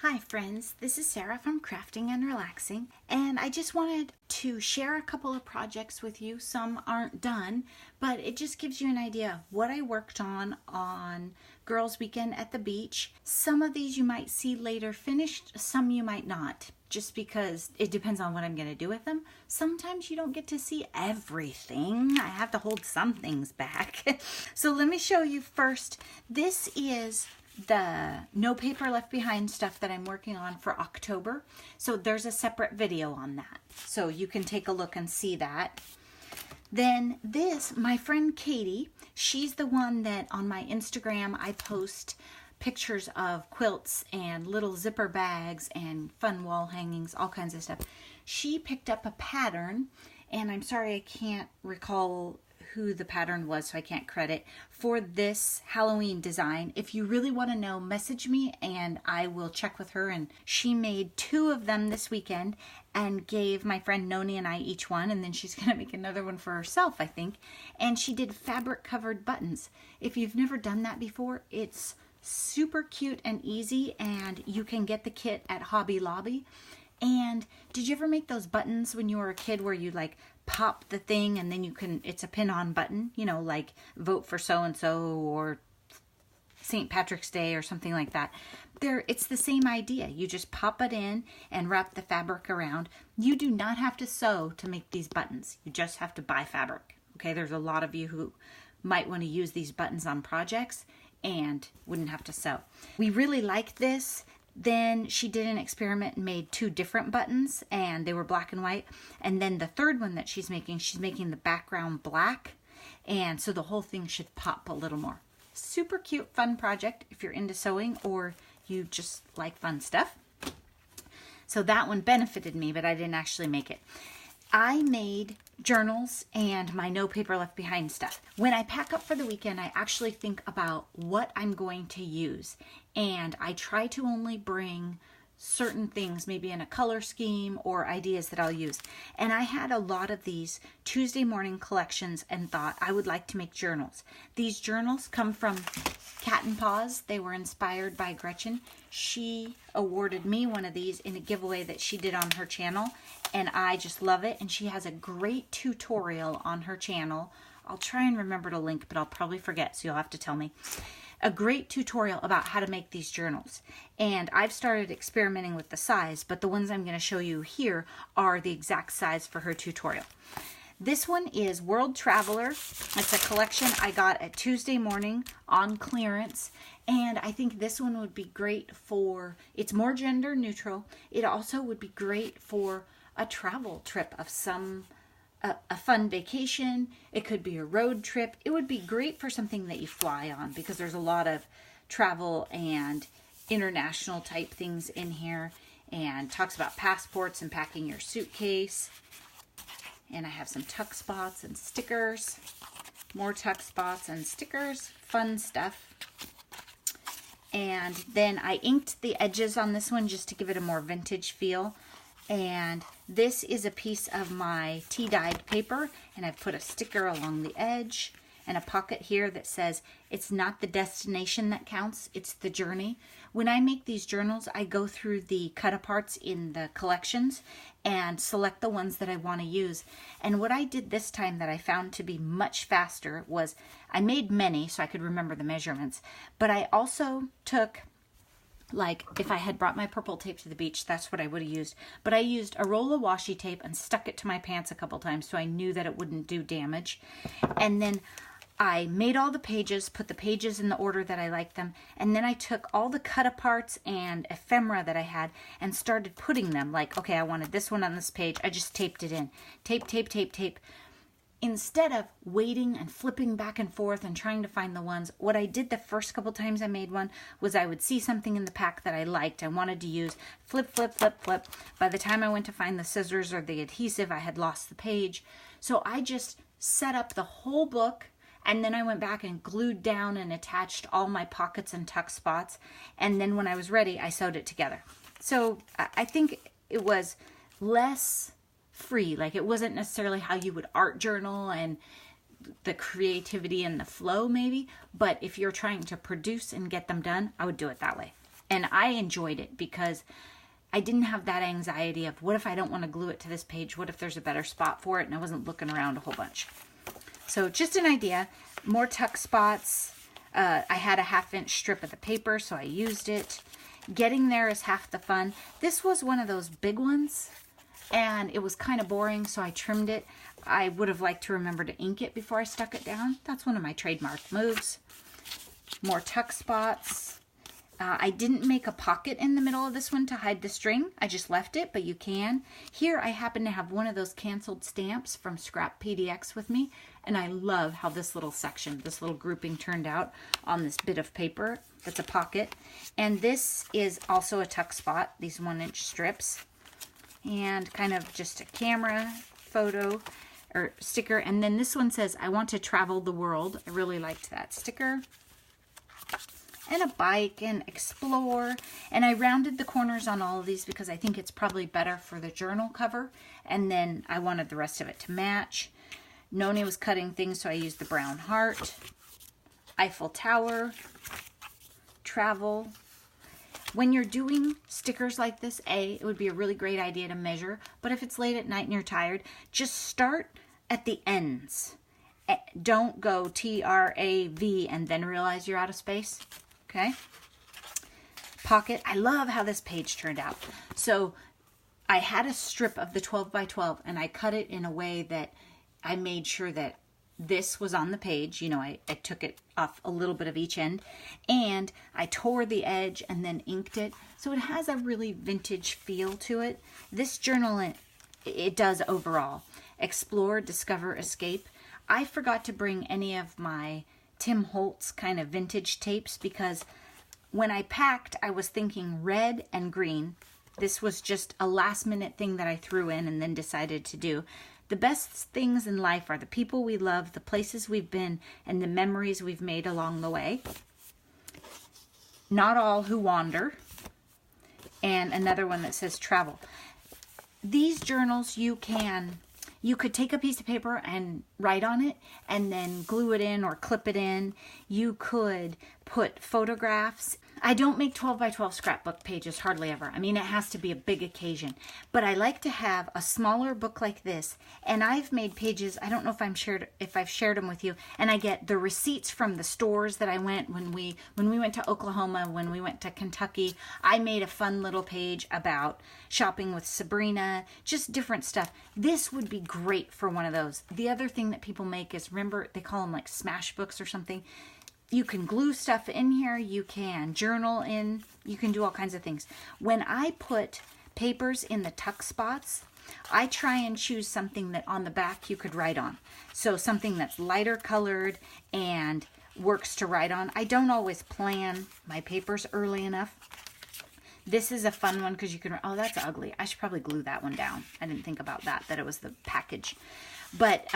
Hi friends, this is Sarah from Crafting and Relaxing, and I just wanted to share a couple of projects with you. Some aren't done, but it just gives you an idea of what I worked on Girls Weekend at the beach. Some of these you might see later finished, some you might not, just because it depends on what I'm going to do with them. Sometimes you don't get to see everything. I have to hold some things back. So let me show you first. This is the no paper left behind stuff that I'm working on for October. So there's a separate video on that. So you can take a look and see that. Then this, my friend Katie, she's the one that on my Instagram I post pictures of quilts and little zipper bags and fun wall hangings, all kinds of stuff. She picked up a pattern, and I'm sorry I can't recall who the pattern was, so I can't credit, for this Halloween design. If you really want to know, message me and I will check with her. And she made 2 of them this weekend and gave my friend Noni and I each one, and then she's going to make another one for herself, I think. And she did fabric covered buttons. If you've never done that before, it's super cute and easy, and you can get the kit at Hobby Lobby. And did you ever make those buttons when you were a kid where you like pop the thing and then you can, it's a pin-on button, you know, like vote for so-and-so or St. Patrick's Day or something like that. It's the same idea. You just pop it in and wrap the fabric around. You do not have to sew to make these buttons. You just have to buy fabric. Okay, there's a lot of you who might want to use these buttons on projects and wouldn't have to sew. We really like this. Then she did an experiment and made 2 different buttons, and they were black and white. And then the third one that she's making the background black. And so the whole thing should pop a little more. Super cute, fun project if you're into sewing or you just like fun stuff. So that one benefited me, but I didn't actually make it. I made journals and my no paper left behind stuff. When I pack up for the weekend, I actually think about what I'm going to use. And I try to only bring certain things, maybe in a color scheme or ideas that I'll use. And I had a lot of these Tuesday morning collections and thought I would like to make journals. These journals come from Cat and Paws. They were inspired by Gretchen. She awarded me one of these in a giveaway that she did on her channel, and I just love it. And she has a great tutorial on her channel. I'll try and remember to link, but I'll probably forget, so you'll have to tell me. A great tutorial about how to make these journals. And I've started experimenting with the size, but the ones I'm going to show you here are the exact size for her tutorial. This one is World Traveler. It's a collection I got at Tuesday morning on clearance. And I think this one would be great for, it's more gender neutral. It also would be great for a travel trip of a fun vacation. It could be a road trip. It would be great for something that you fly on, because there's a lot of travel and international type things in here, and talks about passports and packing your suitcase. And I have some tuck spots and stickers, more tuck spots and stickers, fun stuff. And then I inked the edges on this one just to give it a more vintage feel. And this is a piece of my tea-dyed paper, and I've put a sticker along the edge and a pocket here that says, it's not the destination that counts, it's the journey. When I make these journals, I go through the cut-aparts in the collections and select the ones that I want to use. And what I did this time that I found to be much faster was I made many so I could remember the measurements, but I also took, like, if I had brought my purple tape to the beach, that's what I would have used. But I used a roll of washi tape and stuck it to my pants a couple times so I knew that it wouldn't do damage. And then I made all the pages, put the pages in the order that I liked them, and then I took all the cut-aparts and ephemera that I had and started putting them, like, okay, I wanted this one on this page. I just taped it in. Tape, tape, tape, tape. Instead of waiting and flipping back and forth and trying to find the ones, what I did the first couple times I made one was I would see something in the pack that I liked, I wanted to use, flip, flip, flip, flip. By the time I went to find the scissors or the adhesive, I had lost the page. So I just set up the whole book, and then I went back and glued down and attached all my pockets and tuck spots. And then when I was ready, I sewed it together. So I think it was less free. Like, it wasn't necessarily how you would art journal and the creativity and the flow maybe, but if you're trying to produce and get them done, I would do it that way. And I enjoyed it because I didn't have that anxiety of what if I don't want to glue it to this page? What if there's a better spot for it? And I wasn't looking around a whole bunch. So just an idea. More tuck spots. I had a 1/2 inch strip of the paper, so I used it. Getting there is half the fun. This was one of those big ones, and it was kind of boring, so I trimmed it. I would have liked to remember to ink it before I stuck it down. That's one of my trademark moves. More tuck spots. I didn't make a pocket in the middle of this one to hide the string. I just left it, but you can. Here I happen to have one of those canceled stamps from Scrap PDX with me, and I love how this little section, this little grouping turned out on this bit of paper. That's a pocket. And this is also a tuck spot, these 1-inch strips. And kind of just a camera photo or sticker. And then this one says, I want to travel the world. I really liked that sticker. And a bike and explore. And I rounded the corners on all of these because I think it's probably better for the journal cover. And then I wanted the rest of it to match. Noni was cutting things, so I used the brown heart. Eiffel Tower. Travel. When you're doing stickers like this, it would be a really great idea to measure. But if it's late at night and you're tired, just start at the ends. Don't go T-R-A-V and then realize you're out of space. Okay. Pocket. I love how this page turned out. So I had a strip of the 12 by 12 and I cut it in a way that I made sure that this was on the page. You know, I took it off a little bit of each end and I tore the edge and then inked it. So it has a really vintage feel to it. This journal, it does overall. Explore, discover, escape. I forgot to bring any of my Tim Holtz kind of vintage tapes because when I packed, I was thinking red and green. This was just a last minute thing that I threw in and then decided to do. The best things in life are the people we love, the places we've been, and the memories we've made along the way. Not all who wander. And another one that says travel. These journals you could take a piece of paper and write on it and then glue it in or clip it in. You could put photographs. I don't make 12 by 12 scrapbook pages hardly ever. I mean, it has to be a big occasion. But I like to have a smaller book like this. And I've made pages, I don't know if I've shared them with you, and I get the receipts from the stores that I went when we went to Oklahoma, when we went to Kentucky. I made a fun little page about shopping with Sabrina, just different stuff. This would be great for one of those. The other thing that people make is, remember, they call them like smash books or something. You can glue stuff in here, you can journal in, you can do all kinds of things. When I put papers in the tuck spots, I try and choose something that on the back you could write on. So something that's lighter colored and works to write on. I don't always plan my papers early enough. This is a fun one because you can, oh, that's ugly. I should probably glue that one down. I didn't think about that it was the package. But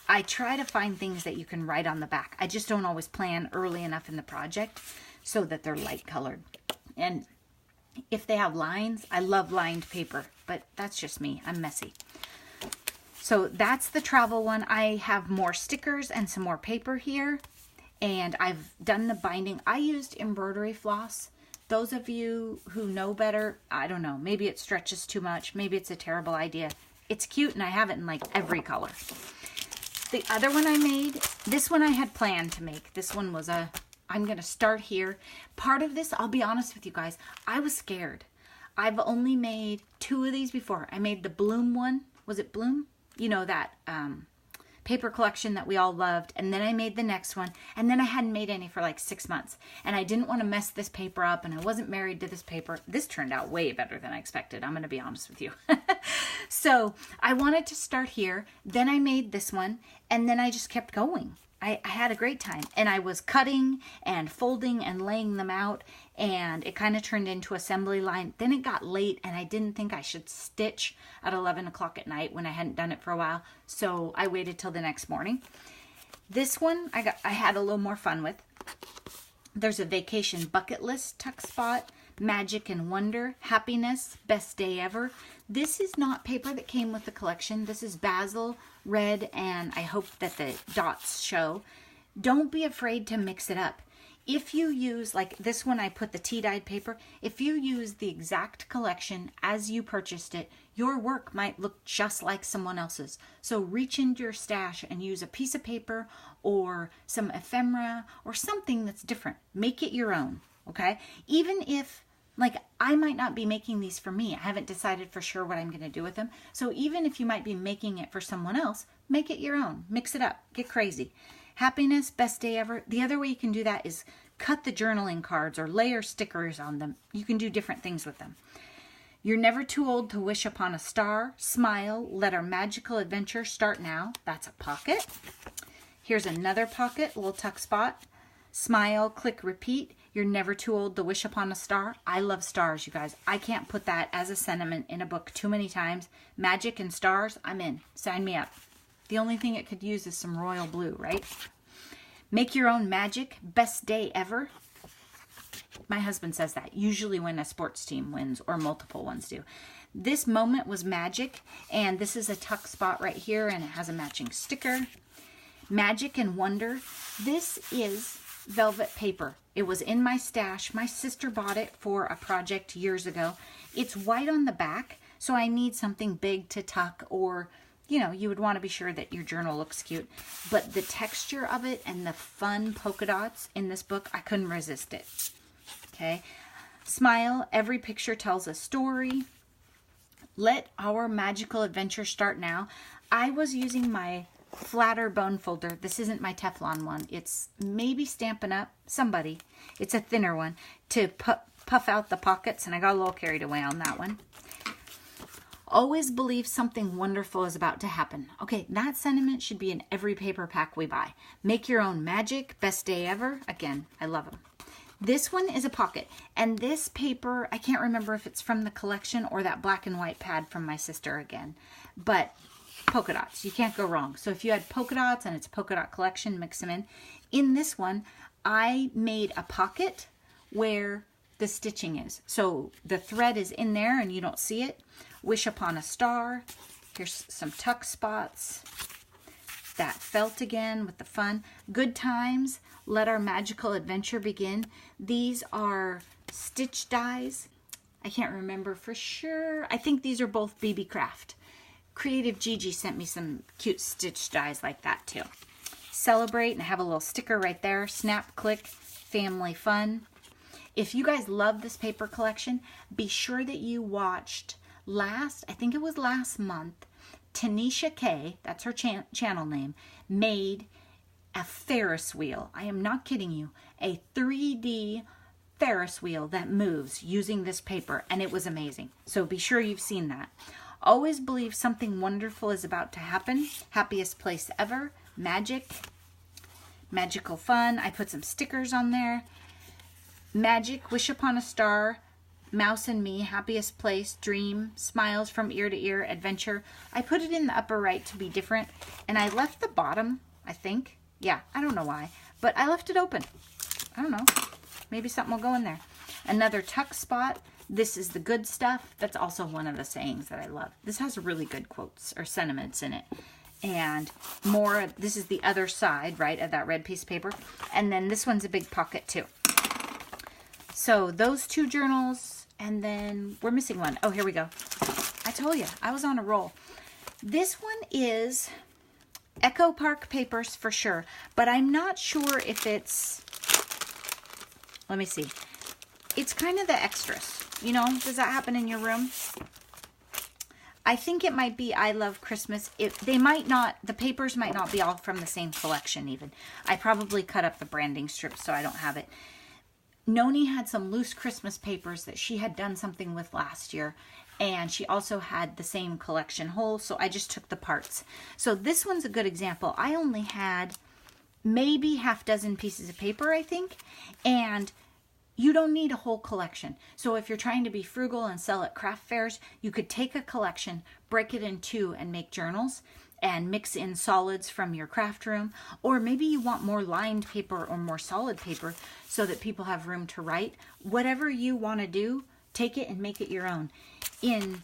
I try to find things that you can write on the back. I just don't always plan early enough in the project so that they're light colored. And if they have lines, I love lined paper, but that's just me. I'm messy. So that's the travel one. I have more stickers and some more paper here, and I've done the binding. I used embroidery floss. Those of you who know better, I don't know, maybe it stretches too much. Maybe it's a terrible idea. It's cute and I have it in like every color. The other one I made, this one I had planned to make. This one was I'm going to start here. Part of this, I'll be honest with you guys, I was scared. I've only made 2 of these before. I made the Bloom one. Was it Bloom? You know, that paper collection that we all loved. And then I made the next one. And then I hadn't made any for like 6 months. And I didn't want to mess this paper up. And I wasn't married to this paper. This turned out way better than I expected. I'm going to be honest with you. So I wanted to start here. Then I made this one. And then I just kept going. I had a great time. And I was cutting and folding and laying them out. And it kind of turned into assembly line. Then it got late and I didn't think I should stitch at 11 o'clock at night when I hadn't done it for a while. So I waited till the next morning. This one I had a little more fun with. There's a vacation bucket list tuck spot, magic and wonder, happiness, best day ever. This is not paper that came with the collection. This is basil, red, and I hope that the dots show. Don't be afraid to mix it up. If you use, like this one, I put the tea-dyed paper. If you use the exact collection as you purchased it, your work might look just like someone else's. So reach into your stash and use a piece of paper or some ephemera or something that's different. Make it your own, okay? Even if, like, I might not be making these for me. I haven't decided for sure what I'm going to do with them. So even if you might be making it for someone else, make it your own. Mix it up. Get crazy. Happiness, best day ever. The other way you can do that is cut the journaling cards or layer stickers on them. You can do different things with them. You're never too old to wish upon a star. Smile. Let our magical adventure start now. That's a pocket. Here's another pocket, little tuck spot. Smile, click, repeat. You're never too old to wish upon a star. I love stars, you guys. I can't put that as a sentiment in a book too many times. Magic and stars, I'm in. Sign me up. The only thing it could use is some royal blue, right? Make your own magic. Best day ever. My husband says that usually when a sports team wins or multiple ones do. This moment was magic, and this is a tuck spot right here, and it has a matching sticker. Magic and wonder. This is velvet paper. It was in my stash. My sister bought it for a project years ago. It's white on the back, so I need something big to tuck, or you know, you would want to be sure that your journal looks cute. But the texture of it and the fun polka dots in this book, I couldn't resist it. Okay. Smile. Every picture tells a story. Let our magical adventure start now. I was using my flatter bone folder. This isn't my Teflon one. It's maybe Stampin' Up. Somebody. It's a thinner one to puff out the pockets, and I got a little carried away on that one. Always believe something wonderful is about to happen. Okay, that sentiment should be in every paper pack we buy. Make your own magic. Best day ever. Again, I love them. This one is a pocket. And this paper, I can't remember if it's from the collection or that black and white pad from my sister again. But polka dots. You can't go wrong. So if you had polka dots and it's a polka dot collection, mix them in. In this one, I made a pocket where the stitching is. So the thread is in there and you don't see it. Wish upon a star. Here's some tuck spots. That felt again with the fun. Good times. Let our magical adventure begin. These are stitch dies. I can't remember for sure. I think these are both BB Craft. Creative Gigi sent me some cute stitch dies like that too. Celebrate, and I have a little sticker right there. Snap, click, family fun. If you guys love this paper collection, be sure that you watched I think it was last month, Tanisha K, that's her channel name, made a Ferris wheel. I am not kidding you. A 3D Ferris wheel that moves using this paper, and it was amazing. So be sure you've seen that. Always believe something wonderful is about to happen. Happiest place ever. Magic. Magical fun. I put some stickers on there. Magic. Wish upon a star. Mouse and me. Happiest place. Dream. Smiles from ear to ear. Adventure. I put it in the upper right to be different. And I left the bottom, I think. Yeah, I don't know why. But I left it open. I don't know. Maybe something will go in there. Another tuck spot. This is the good stuff. That's also one of the sayings that I love. This has really good quotes or sentiments in it. And more, this is the other side, right, of that red piece of paper. And then this one's a big pocket too. So those two journals, and then we're missing one. Oh, here we go. I told you, I was on a roll. This one is Echo Park papers for sure, but I'm not sure if it's, let me see. It's kind of the extras. You know, does that happen in your room? I think it might be I Love Christmas. They might not, the papers might not be all from the same collection even. I probably cut up the branding strips so I don't have it. Noni had some loose Christmas papers that she had done something with last year. And she also had the same collection whole, so I just took the parts. So this one's a good example. I only had maybe half dozen pieces of paper, I think. And you don't need a whole collection. So if you're trying to be frugal and sell at craft fairs, you could take a collection, break it in two, and make journals and mix in solids from your craft room. Or maybe you want more lined paper or more solid paper so that people have room to write. Whatever you want to do, take it and make it your own. In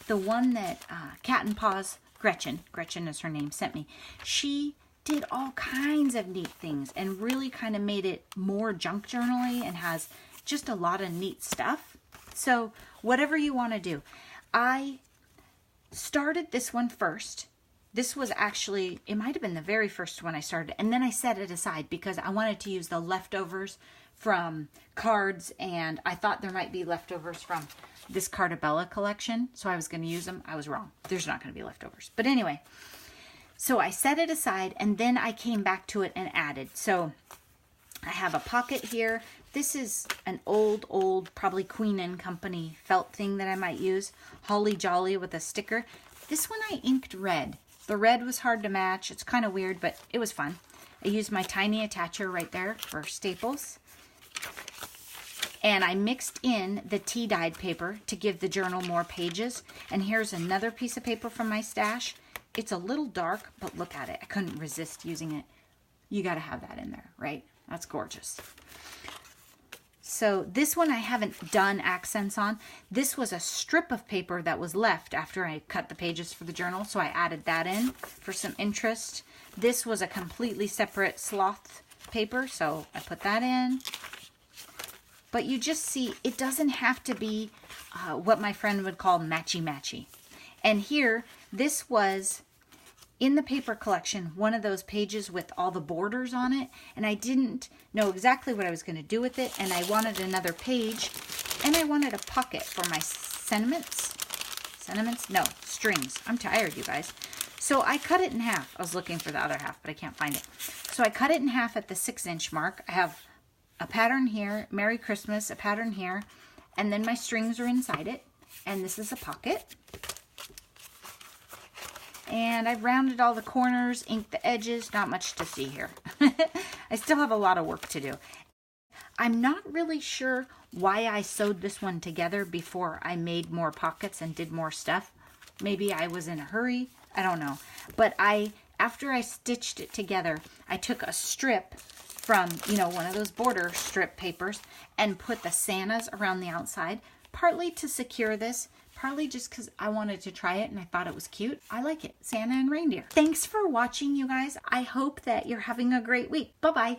the one that Cat and Paws, Gretchen is her name, sent me, she did all kinds of neat things and really kind of made it more junk journaling and has just a lot of neat stuff. So whatever you want to do. I started this one first. This was actually, it might have been the very first one I started, and then I set it aside because I wanted to use the leftovers from cards, and I thought there might be leftovers from this Cartabella collection, so I was going to use them. I was wrong. There's not going to be leftovers. But anyway, so I set it aside, and then I came back to it and added. So I have a pocket here. This is an old, probably Queen and Company felt thing that I might use. Holly Jolly with a sticker. This one I inked red. The red was hard to match. It's kind of weird, but it was fun. I used my tiny attacher right there for staples. And I mixed in the tea dyed paper to give the journal more pages. And here's another piece of paper from my stash. It's a little dark, but look at it. I couldn't resist using it. You got to have that in there, right? That's gorgeous. So this one I haven't done accents on. This was a strip of paper that was left after I cut the pages for the journal, so I added that in for some interest. This was a completely separate sloth paper, so I put that in. But you just see, it doesn't have to be what my friend would call matchy-matchy. And here, this was in the paper collection, one of those pages with all the borders on it, and I didn't know exactly what I was going to do with it, and I wanted another page, and I wanted a pocket for my strings. I'm tired, you guys. So I cut it in half. I was looking for the other half, but I can't find it. So I cut it in half at the 6-inch mark. I have a pattern here, Merry Christmas, a pattern here, and then my strings are inside it, and this is a pocket. And I've rounded all the corners, inked the edges, not much to see here. I still have a lot of work to do. I'm not really sure why I sewed this one together before I made more pockets and did more stuff. Maybe I was in a hurry, I don't know. But after I stitched it together, I took a strip from, one of those border strip papers and put the Santas around the outside, partly to secure this, partly just because I wanted to try it and I thought it was cute. I like it. Santa and reindeer. Thanks for watching, you guys. I hope that you're having a great week. Bye-bye.